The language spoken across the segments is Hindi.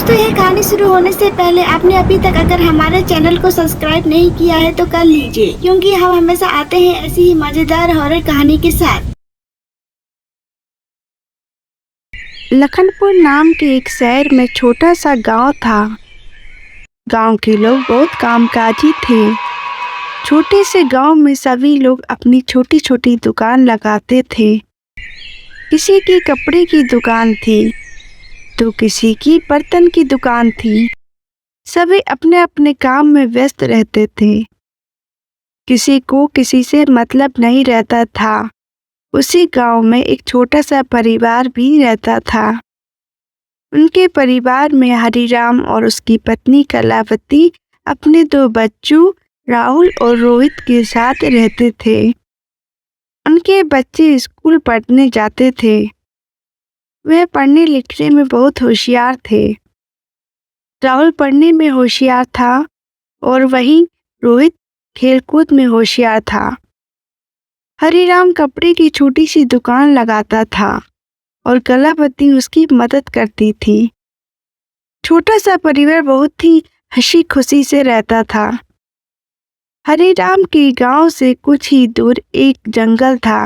दोस्तों, ये कहानी शुरू होने से पहले आपने अभी तक अगर हमारे चैनल को सब्सक्राइब नहीं किया है तो कर लीजिए, क्योंकि हम हमेशा आते हैं ऐसी ही मजेदार हॉरर कहानी के साथ। लखनपुर नाम के एक शहर में छोटा सा गांव था। गांव के लोग बहुत कामकाजी थे। छोटे से गांव में सभी लोग अपनी छोटी छोटी दुकान लगाते थे। किसी की कपड़े की दुकान थी तो किसी की बर्तन की दुकान थी। सभी अपने अपने काम में व्यस्त रहते थे। किसी को किसी से मतलब नहीं रहता था। उसी गांव में एक छोटा सा परिवार भी रहता था। उनके परिवार में हरिराम और उसकी पत्नी कलावती अपने 2 बच्चों राहुल और रोहित के साथ रहते थे। उनके बच्चे स्कूल पढ़ने जाते थे। वे पढ़ने लिखने में बहुत होशियार थे। राहुल पढ़ने में होशियार था और वहीं रोहित खेलकूद में होशियार था। हरिराम कपड़े की छोटी सी दुकान लगाता था और कलावती उसकी मदद करती थी। छोटा सा परिवार बहुत ही हंसी खुशी से रहता था। हरिराम के गांव से कुछ ही दूर एक जंगल था।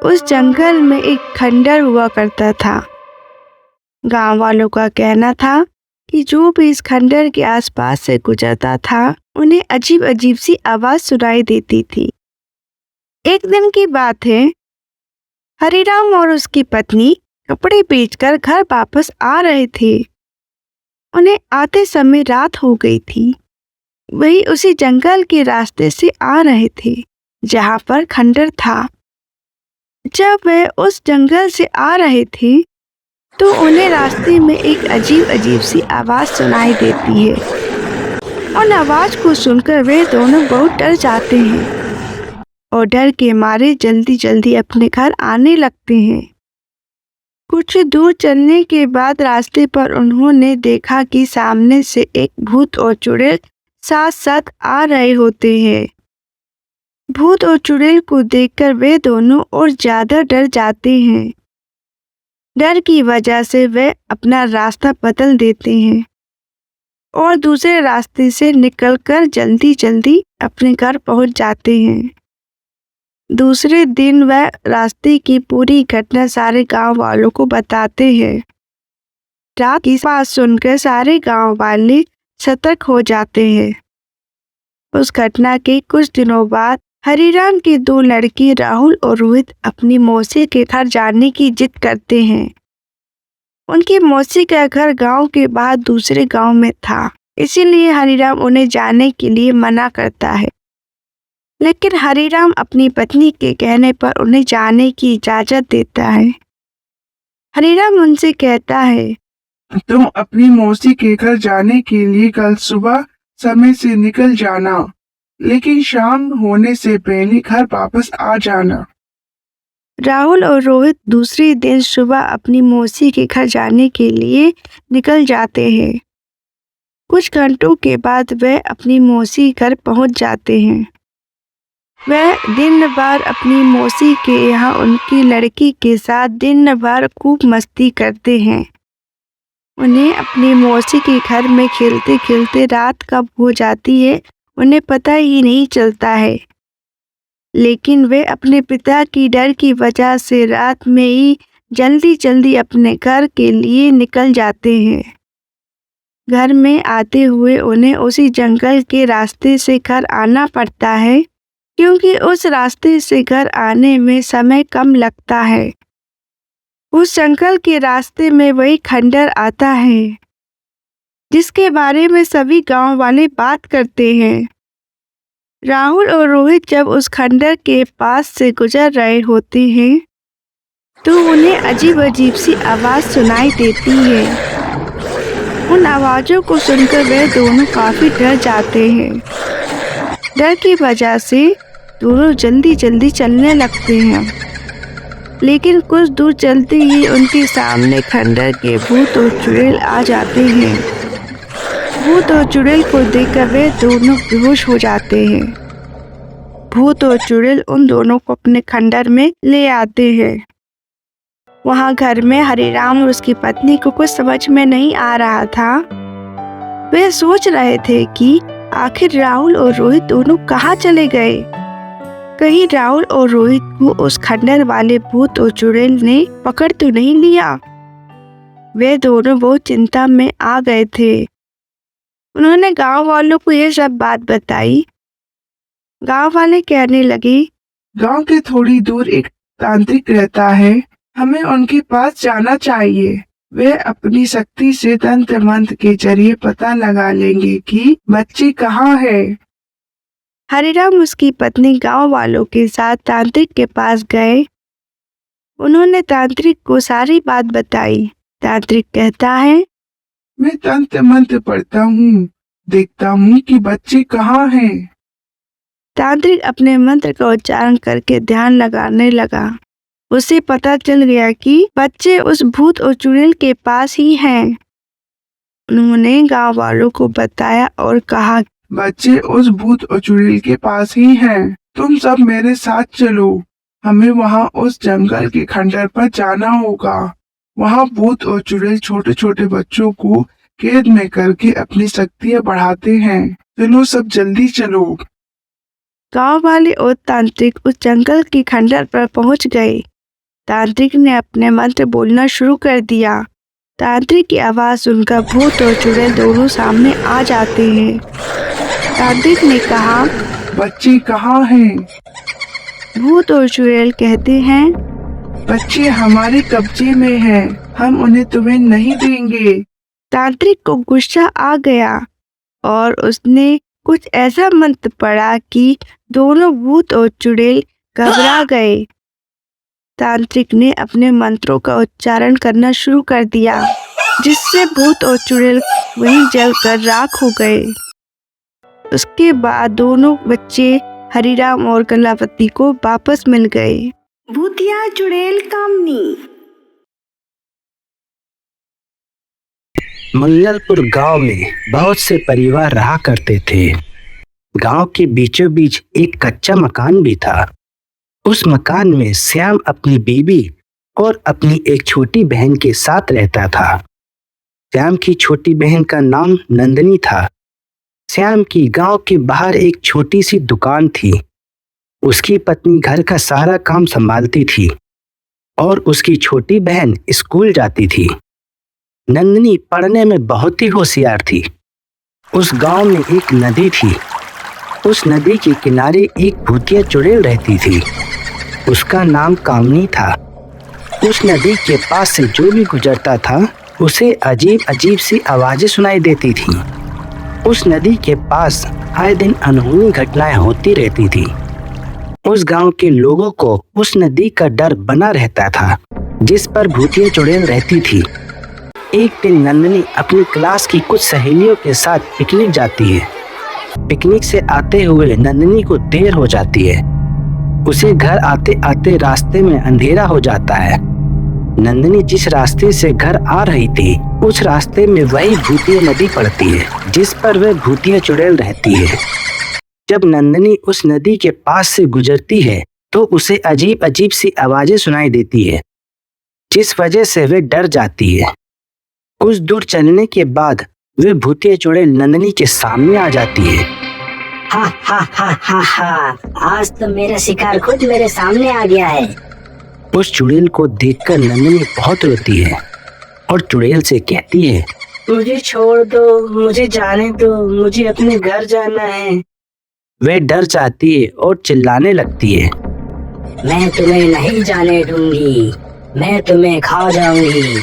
उस जंगल में एक खंडर हुआ करता था। गांव वालों का कहना था कि जो भी इस खंडर के आसपास से गुजरता था उन्हें अजीब अजीब सी आवाज सुनाई देती थी। एक दिन की बात है, हरिराम और उसकी पत्नी कपड़े बेचकर घर वापस आ रहे थे। उन्हें आते समय रात हो गई थी। वही उसी जंगल के रास्ते से आ रहे थे जहां पर खंडर था। जब वे उस जंगल से आ रहे थे तो उन्हें रास्ते में एक अजीब अजीब सी आवाज सुनाई देती है। उन आवाज को सुनकर वे दोनों बहुत डर जाते हैं और डर के मारे जल्दी जल्दी अपने घर आने लगते हैं। कुछ दूर चलने के बाद रास्ते पर उन्होंने देखा कि सामने से एक भूत और चुड़ैल साथ साथ आ रहे होते हैं। भूत और चुड़ैल को देखकर वे दोनों और ज्यादा डर जाते हैं। डर की वजह से वे अपना रास्ता बदल देते हैं और दूसरे रास्ते से निकलकर जल्दी जल्दी अपने घर पहुंच जाते हैं। दूसरे दिन वह रास्ते की पूरी घटना सारे गांव वालों को बताते हैं। रात की बात सुनकर सारे गांव वाले सतर्क हो जाते हैं। उस घटना के कुछ दिनों बाद हरिराम के 2 लड़के राहुल और रोहित अपनी मौसी के घर जाने की जिद करते हैं। उनकी मौसी का घर गांव के बाद दूसरे गांव में था, इसीलिए हरिराम उन्हें जाने के लिए मना करता है। लेकिन हरिराम अपनी पत्नी के कहने पर उन्हें जाने की इजाजत देता है। हरिराम उनसे कहता है, तुम अपनी मौसी के घर जाने के लिए कल सुबह समय से निकल जाना, लेकिन शाम होने से पहले घर वापस आ जाना। राहुल और रोहित दूसरे दिन सुबह अपनी मौसी के घर जाने के लिए निकल जाते हैं। कुछ घंटों के बाद वे अपनी मौसी घर पहुंच जाते हैं। वह दिन भर अपनी मौसी के यहाँ उनकी लड़की के साथ दिन भर खूब मस्ती करते हैं। उन्हें अपनी मौसी के घर में खेलते खेलते रात कब हो जाती है उन्हें पता ही नहीं चलता है। लेकिन वे अपने पिता की डर की वजह से रात में ही जल्दी जल्दी अपने घर के लिए निकल जाते हैं। घर में आते हुए उन्हें उसी जंगल के रास्ते से घर आना पड़ता है, क्योंकि उस रास्ते से घर आने में समय कम लगता है। उस जंगल के रास्ते में वही खंडर आता है जिसके बारे में सभी गांव वाले बात करते हैं। राहुल और रोहित जब उस खंडर के पास से गुजर रहे होते हैं तो उन्हें अजीब अजीब सी आवाज सुनाई देती है। उन आवाजों को सुनकर वे दोनों काफी डर जाते हैं। डर की वजह से दोनों जल्दी जल्दी चलने लगते हैं। लेकिन कुछ दूर चलते ही उनके सामने खंडर के भूत और चुड़ैल आ जाते हैं। भूत और चुड़ैल को देखकर वे दोनों बेहोश हो जाते हैं। भूत और चुड़ैल उन दोनों को अपने खंडर में ले आते हैं। वहाँ घर में हरिराम और उसकी पत्नी को कुछ समझ में नहीं आ रहा था। वे सोच रहे थे कि आखिर राहुल और रोहित दोनों कहाँ चले गए। कहीं राहुल और रोहित को उस खंडर वाले भूत और चुड़ैल ने पकड़ तो नहीं लिया। वे दोनों बहुत चिंता में आ गए थे। उन्होंने गांव वालों को ये सब बात बताई। गांव वाले कहने लगे, गांव के थोड़ी दूर एक तांत्रिक रहता है, हमें उनके पास जाना चाहिए। वे अपनी शक्ति से तंत्र मंत्र के जरिए पता लगा लेंगे कि बच्ची कहाँ है। हरिराम उसकी पत्नी गांव वालों के साथ तांत्रिक के पास गए। उन्होंने तांत्रिक को सारी बात बताई। तांत्रिक कहता है, मैं तंत्र मंत्र पढ़ता हूँ, देखता हूँ कि बच्ची कहाँ है। तांत्रिक अपने मंत्र का उच्चारण करके ध्यान लगाने लगा। उसे पता चल गया कि बच्चे उस भूत और चुड़ैल के पास ही हैं। उन्होंने गांव वालों को बताया और कहा, बच्चे उस भूत और चुड़ैल के पास ही हैं। तुम सब मेरे साथ चलो, हमें वहाँ उस जंगल के खंडर पर जाना होगा। वहाँ भूत और चुड़ैल छोटे छोटे बच्चों को कैद में करके अपनी शक्तियाँ बढ़ाते हैं। चलो सब जल्दी चलो। गांव वाले और तांत्रिक उस जंगल के खंडर पर पहुंच गए। तांत्रिक ने अपने मंत्र बोलना शुरू कर दिया। तांत्रिक की आवाज सुनकर भूत और चुड़ैल दोनों सामने आ जाते हैं। तांत्रिक ने कहा, बच्ची कहाँ है? भूत और चुड़ैल कहते हैं, बच्चे हमारे कब्जे में है, हम उन्हें तुम्हें नहीं देंगे। तांत्रिक को गुस्सा आ गया और उसने कुछ ऐसा मंत्र पढ़ा कि दोनों भूत और चुड़ैल घबरा गए। तांत्रिक ने अपने मंत्रों का उच्चारण करना शुरू कर दिया, जिससे भूत और चुड़ैल वहीं जलकर राख हो गए। उसके बाद दोनों बच्चे हरिराम और कलावती को वापस मिल गए। भूतिया चुड़ैल कामनी। मंगलपुर गांव में बहुत से परिवार रहा करते थे। गांव के बीचों बीच एक कच्चा मकान भी था। उस मकान में श्याम अपनी बीवी और अपनी एक छोटी बहन के साथ रहता था। श्याम की छोटी बहन का नाम नंदनी था। श्याम की गांव के बाहर एक छोटी सी दुकान थी। उसकी पत्नी घर का सारा काम संभालती थी और उसकी छोटी बहन स्कूल जाती थी। नंदनी पढ़ने में बहुत ही होशियार थी। उस गांव में एक नदी थी। उस नदी के किनारे एक भूतिया चुड़ैल रहती थी। उसका नाम कामनी था। उस नदी के पास से जो भी गुजरता था उसे अजीब अजीब सी आवाजें सुनाई देती थी। उस नदी के पास आए दिन अनहोनी घटनाएं होती रहती थी। उस गांव के लोगों को उस नदी का डर बना रहता था, जिस पर भूतिया चुड़ैल रहती थी। एक दिन नंदनी अपनी क्लास की कुछ सहेलियों के साथ पिकनिक जाती है। पिकनिक से आते हुए नंदनी को देर हो जाती है। उसे घर आते आते रास्ते में अंधेरा हो जाता है। नंदनी जिस रास्ते से घर आ रही थी उस रास्ते में वही भूतिया नदी पड़ती है, जिस पर वह भूतिया चुड़ैल रहती है। जब नंदनी उस नदी के पास से गुजरती है तो उसे अजीब अजीब सी आवाजें सुनाई देती है, जिस वजह से वह डर जाती है। कुछ दूर चलने के बाद वह भूतिया चुड़ैल नंदनी के सामने आ जाती है। हा हा हा हा हा, आज तो मेरा शिकार खुद मेरे सामने आ गया है। उस चुड़ैल को देखकर नंदनी बहुत रोती है और चुड़ैल से कहती है, मुझे छोड़ दो, मुझे जाने दो, मुझे अपने घर जाना है। वह डर जाती है और चिल्लाने लगती है, मैं तुम्हें नहीं जाने दूंगी, मैं तुम्हें खा जाऊंगी।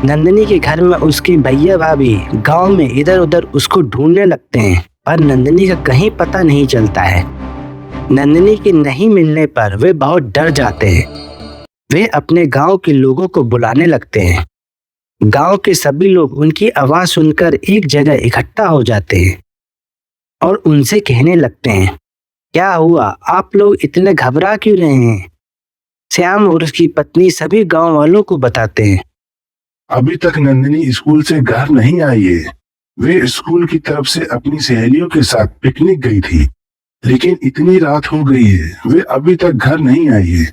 नंदनी के घर में उसकी भैया भाभी गांव में इधर उधर उसको ढूंढने लगते हैं, पर नंदनी का कहीं पता नहीं चलता है। नंदनी के नहीं मिलने पर वे बहुत डर जाते हैं। वे अपने गांव के लोगों को बुलाने लगते हैं। गांव के सभी लोग उनकी आवाज सुनकर एक जगह इकट्ठा हो जाते हैं और उनसे कहने लगते हैं, क्या हुआ, आप लोग इतने घबरा क्यों रहे हैं? श्याम और उसकी पत्नी सभी गांव वालों को बताते हैं, अभी तक नंदिनी स्कूल से घर नहीं आई है। वे स्कूल की तरफ से अपनी सहेलियों के साथ पिकनिक गई थी, लेकिन इतनी रात हो गई है, वे अभी तक घर नहीं आई है।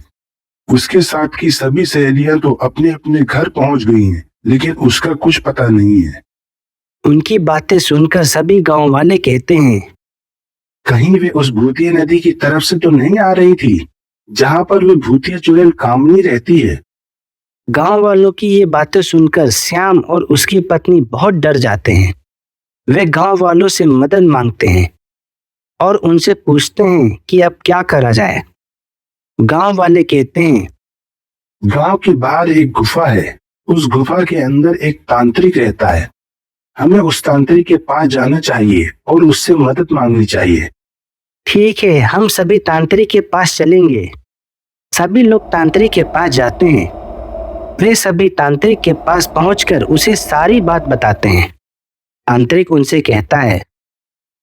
उसके साथ की सभी सहेलियां तो अपने अपने घर पहुंच गई हैं, लेकिन उसका कुछ पता नहीं है। उनकी बातें सुनकर सभी गांव वाले कहते हैं, कहीं वे उस भूतिया नदी की तरफ से तो नहीं आ रही थी, जहां पर वे भूतिया चुड़ैल कामनी रहती है। गांव वालों की ये बातें सुनकर श्याम और उसकी पत्नी बहुत डर जाते हैं। वे गांव वालों से मदद मांगते हैं और उनसे पूछते हैं कि अब क्या करा जाए। गांव वाले कहते हैं, गांव के बाहर एक गुफा है, उस गुफा के अंदर एक तांत्रिक रहता है। हमें उस तांत्रिक के पास जाना चाहिए और उससे मदद मांगनी चाहिए। ठीक है, हम सभी तांत्रिक के पास चलेंगे। सभी लोग तांत्रिक के पास जाते हैं। वे सभी तांत्रिक के पास पहुंचकर उसे सारी बात बताते हैं। तांत्रिक उनसे कहता है,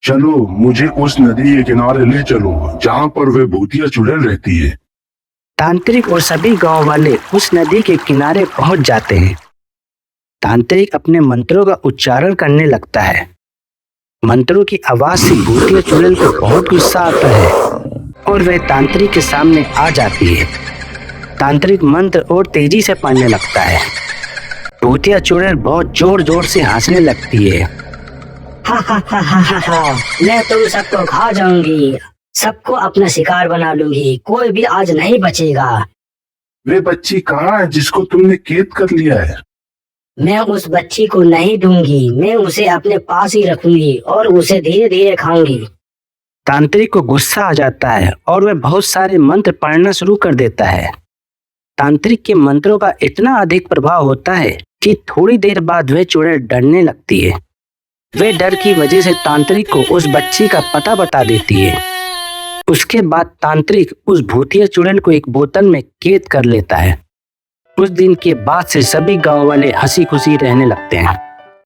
चलो मुझे उस नदी के किनारे ले चलो, जहां पर वे भूतिया चुड़ैल रहती है। तांत्रिक और सभी गांव वाले उस नदी के किनारे पहुंच जाते हैं। तांत्रिक अपने मंत्रों का उच्चारण करने लगता है। मंत्रों की आवाज से भूतिया चुड़ैल को बहुत गुस्सा आता है और वह तांत्रिक के सामने आ जाती है। तांत्रिक मंत्र और तेजी से पढ़ने लगता है। भूतिया चुड़ैल बहुत जोर जोर से हंसने लगती है। हा हा हा हा हा हा, मैं तुम सबको खा जाऊंगी, सबको अपना शिकार बना लूंगी, कोई भी आज नहीं बचेगा। वे बच्ची कहाँ है जिसको तुमने कैद कर लिया है? मैं उस बच्ची को नहीं दूंगी, मैं उसे अपने पास ही रखूंगी और उसे धीरे धीरे खाऊंगी। तांत्रिक को गुस्सा आ जाता है और वह बहुत सारे मंत्र पढ़ना शुरू कर देता है। तांत्रिक के मंत्रों का इतना अधिक प्रभाव होता है कि थोड़ी देर बाद वह चुड़ैल डरने लगती है। वे डर की वजह से तांत्रिक को उस बच्ची का पता बता देती है। उसके बाद तांत्रिक उस भूतिया चुड़ैल को एक बोतल में कैद कर लेता है। उस दिन के बाद से सभी गांव वाले हंसी खुशी रहने लगते हैं।